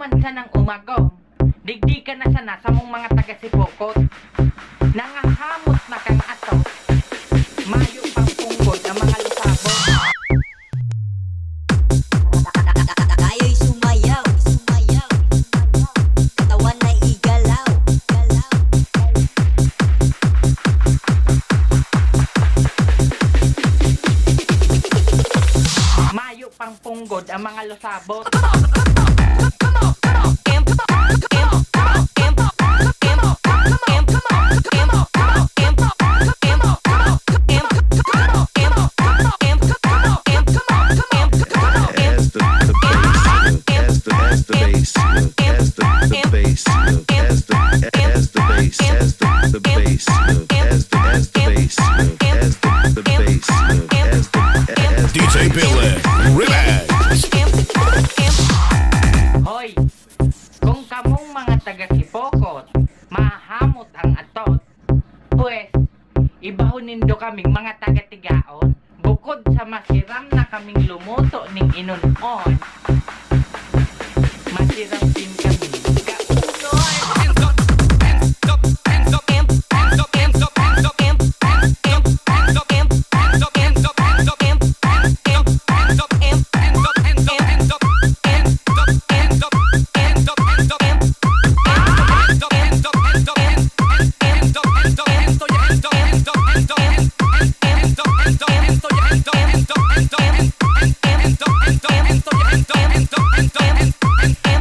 man sa nang umagaw, digdi ka na sana sa mong mga taga-sipokot. Nangahamot na kang ato, mayo pang punggod ang mga lusabo. Tayo'y sumayaw, sumayaw, katawan na igalaw, galaw. Mayo pang punggod ang mga lusabot. DJ Billy Relax. Hoy, kung kamong mga taga-sipokot, mahamot ang atot, pues, ibahon nindo kaming mga taga-tigaon, bukod sa masiram na kaming lumuto ning inunon, masiram din kami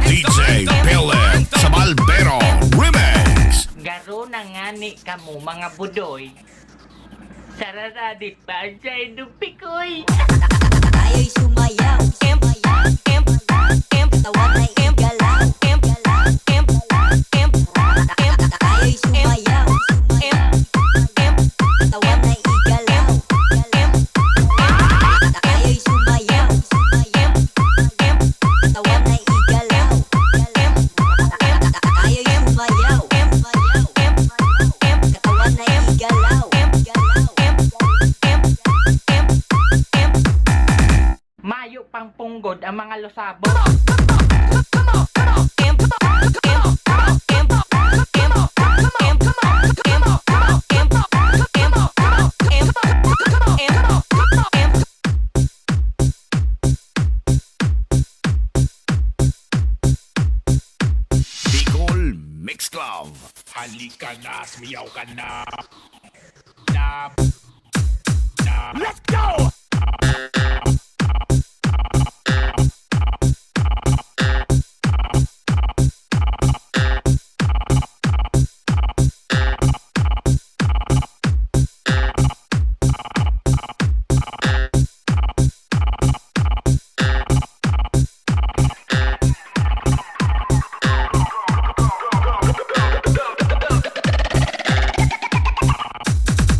DJ Billy sa Malbero Remix. garo na nga ni kamo mga budoy. Sararadit pa siya'y dupikoy. Tayo'y sumayaw, sumayaw, katawan na igalaw, galaw. Tayo'y sumayaw, sumayaw, katawan na igalaw, galaw. Tayo'y sumayaw, sumayaw, katawan na igalaw, galaw. Tayo'y sumayaw, sumayaw, katawan na igalaw, galaw. Mayo pang punggod ang mga lusabo. Bicol Mix Club. Halika na, sumiyaw ka na. Let's go!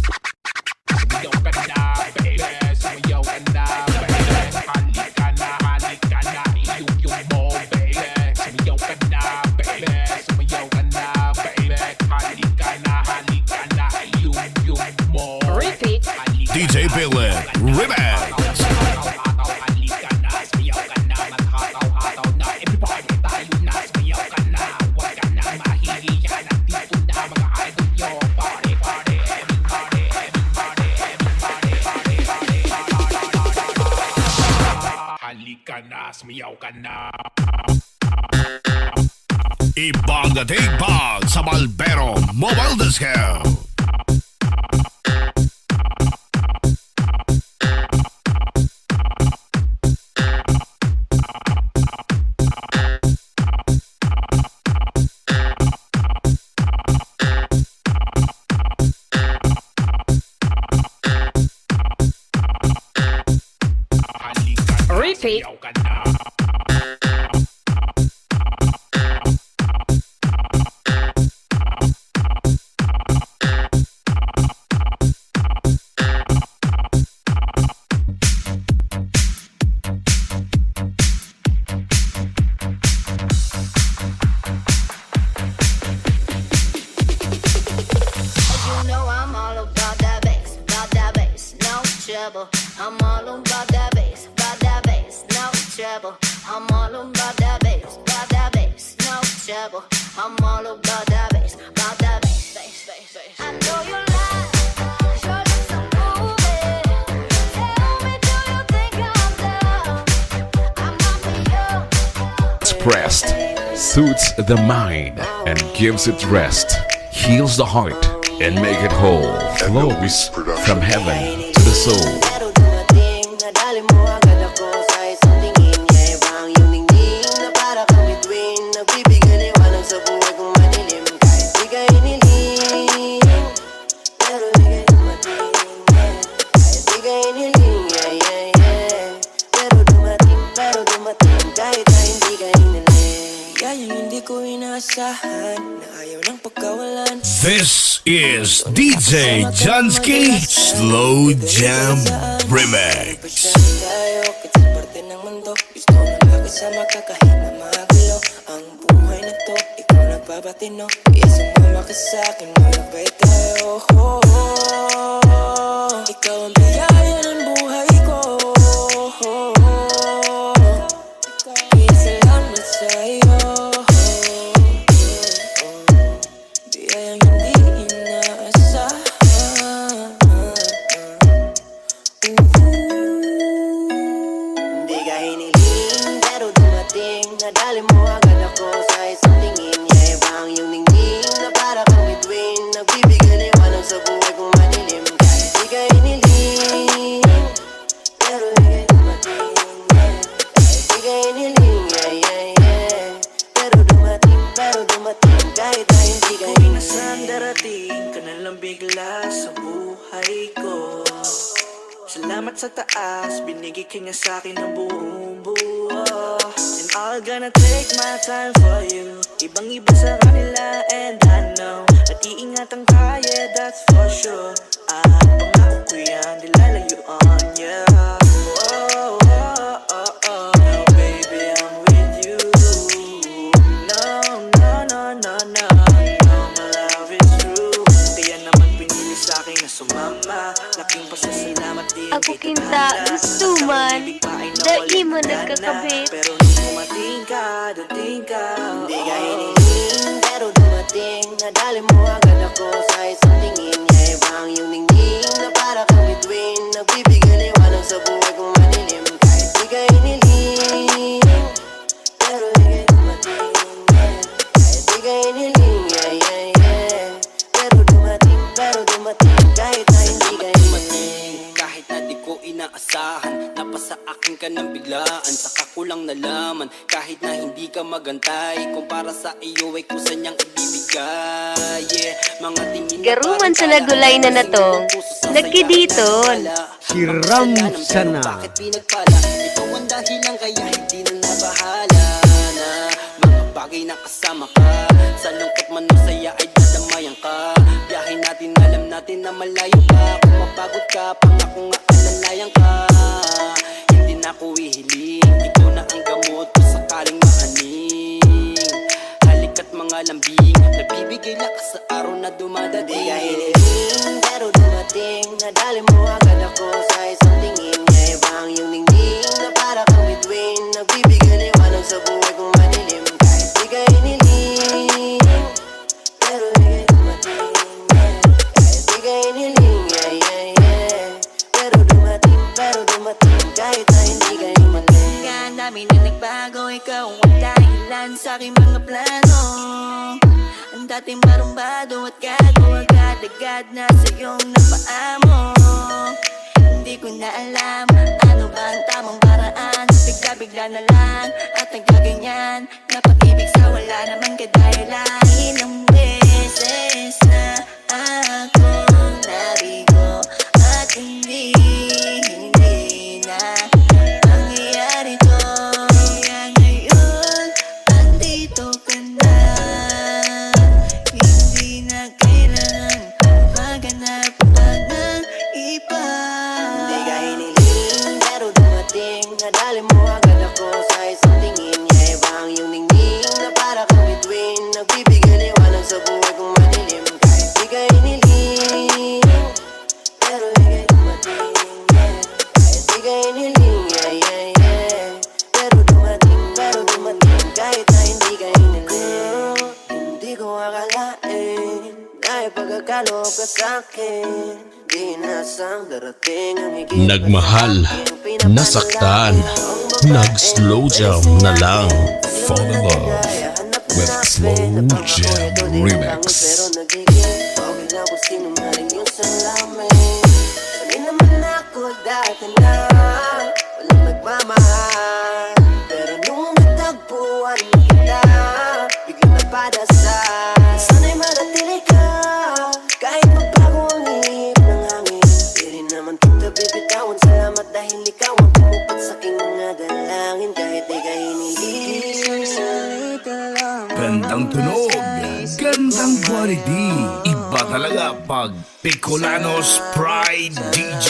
Sumiyaw ka na, baby. Sumiyaw ka na, baby. Halika na, iyong mo, baby. Sumiyaw ka na, baby. Sumiyaw ka na, baby. Halika na, iyong mo. Repeat. DJ Billy Remix. Halika na, sumiyaw ka na, maghataw-hataw na. Everybody tayo na, sumiyaw ka na. Huwag ka na mahihiya, nandito na mga idol nyo. Party, party, everybody, everybody, everybody, party, party, halika na, sumiyaw ka na. Ibang-dating-bang sa Malbero Mobile Discount. Halika na, Repeat. sumiyaw ka na. trouble. I'm all about that bass, no trouble. I'm all about that bass, I'm all about that bass, about that bass, bass, bass, bass. I know you like your lips are moving. Tell me, do you think I'm down? I'm on for you. Expressed soothes the mind and gives it rest, heals the heart and make it whole, flows from heaven to the soul. Pero dumating, nadali mo agad ako sa isang tingin. Yeah, ibang yung ningning na para kang bituin. Nagbibigay liwanag sa buhay kong madilim. Kahit di ka iniling, pero di ka dumating, yeah. Kahit di ka iniling, yeah, yeah, yeah. Pero dumating, kahit na hindi ka iniling. Yan yung hindi ko inaasahan, na ayaw ng pagkawalan. This is DJ Jansky Slow Jam Remix. Tayo, kasi parte ng mundo. Gusto na makasama ka kahit na magulo. Ang buhay na to, ikaw nagbabatino. Kaya sumama ka sa'kin, malabay tayo. Ikaw ang biyaya ng buhay ko. Kaya salamat sa'yo. Biyayang hindi inaasahan. Di ka hiniling, pero dumating. Nadali mo agad ako sa isang tingin. Yeah, ibang yung ningning na para kang bituin. Nagbibigay liwanag sa buhay kong madilim. Kahit di ka hiniling, pero di ka dumating, yeah. Kahit di ka hiniling, yeah, yeah, yeah. Pero dumating, kahit na hindi ka hiniling. Kung inasang darating ka na lang bigla sa buhay ko. Salamat sa taas, binigay ka nga sa'kin ng buong buo. And I'm gonna take my time for you. Ibang iba sa kanila and I know. At iingatan ka, yeah, that's for sure. At pangako ko yan, di lalayuan, yeah. Oh, oh, oh, oh. Now baby, I'm with you. No, no, no, no, no. No, my love is true. Kaya naman pinili sa'kin na sumama. Laking pasasalamat din. Ako kinta, gusto man, dahil mo nagkakabit. Pero nung dumating ka, dating ka. Hindi ka hiniling, pero dumating. Nadali mo agad ako sa isang tingin. Yeah, ibang yung ningning na para kang bituin. Nagbibigay liwanag sa buhay kong madilim. Kahit di ka hiniling, pero di ka dumating, yeah. Kahit di ka hiniling, yeah, yeah, yeah. Pero dumating, kahit na hindi ka hiniling. Kahit na di ko inaasahan, napasa akin ka ng biglaan. Saka ko lang nalaman, kahit na hindi ka magantay. Kung para sa iyo ay kusa niyang ibibigay, yeah. Mga tingin na Garuman parang sa nagulay na na to, nagkiditon. Hiram sana. Bakit pinagpala? Ikaw ang dahilan kaya hindi na nabahala na mga bagay na kasama ka. Sa lungkot man o saya ay dadamayan ka. Biyahe natin, alam natin na malayo ka. Kung mapagod ka, pangako nga alalayan ka. Hindi na ako ihiling, ikaw na ang gamot kung sakaling maaning. Halika't mga lambing, nagbibigay lakas sa araw na Di dumadating. ka hiniling, pero dumating. Nadali mo agad ako sa isang tingin. Yeah, ibang yung ningning na para kang bituin. Nagbibigay liwanag sa buhay kong madilim. Kahit di ka hiniling, pero di ka dumating, yeah. Kahit di ka hiniling, yeah, yeah, yeah. Pero dumating, kahit na hindi ka hiniling. Ang dami na nagbago, ikaw ang dahilan sa aking mga plano. Ang dating marumbado at gago, agad-agad na sa iyong napaamo. Hindi ko na alam, ano ba ang tamang paraan. Bigla-bigla na lang, at nagkaganyan. Napag-ibig sa wala naman kadahilan. Ilang beses na akong nabigo, at hindi na pangyayari to. Kaya ngayon, andito ka na. Hindi na kailangan maghanap pa ng iba. Hindi ka hiniling, pero dumating. Nadali mo agad ako sa isang tingin. Yeah, ibang yung ningning na para kang bituin. Nagbibigay liwanag sa nagkaloob ka sa'kin. Di inasang darating ang higit. Nagmahal, nasaktan, nag-slow jam na lang. Fall in love with Slow Jam Remix. Pero nagiging okay lang kung sinungaling yung salamin. Sanay naman ako dati na walang nagmamahal. Pero nung natagpuan kita, biglang napadasal. Sana'y manatili ka kahit magbago ang ihip ng hangin. Di rin naman kita bibitawan. Salamat dahil ikaw ang tumupat sa aking mga dalangin. Kahit di ka hinihiling. Gandang tunog, gandang quality. Iba talaga pag Picolanos Pride DJ.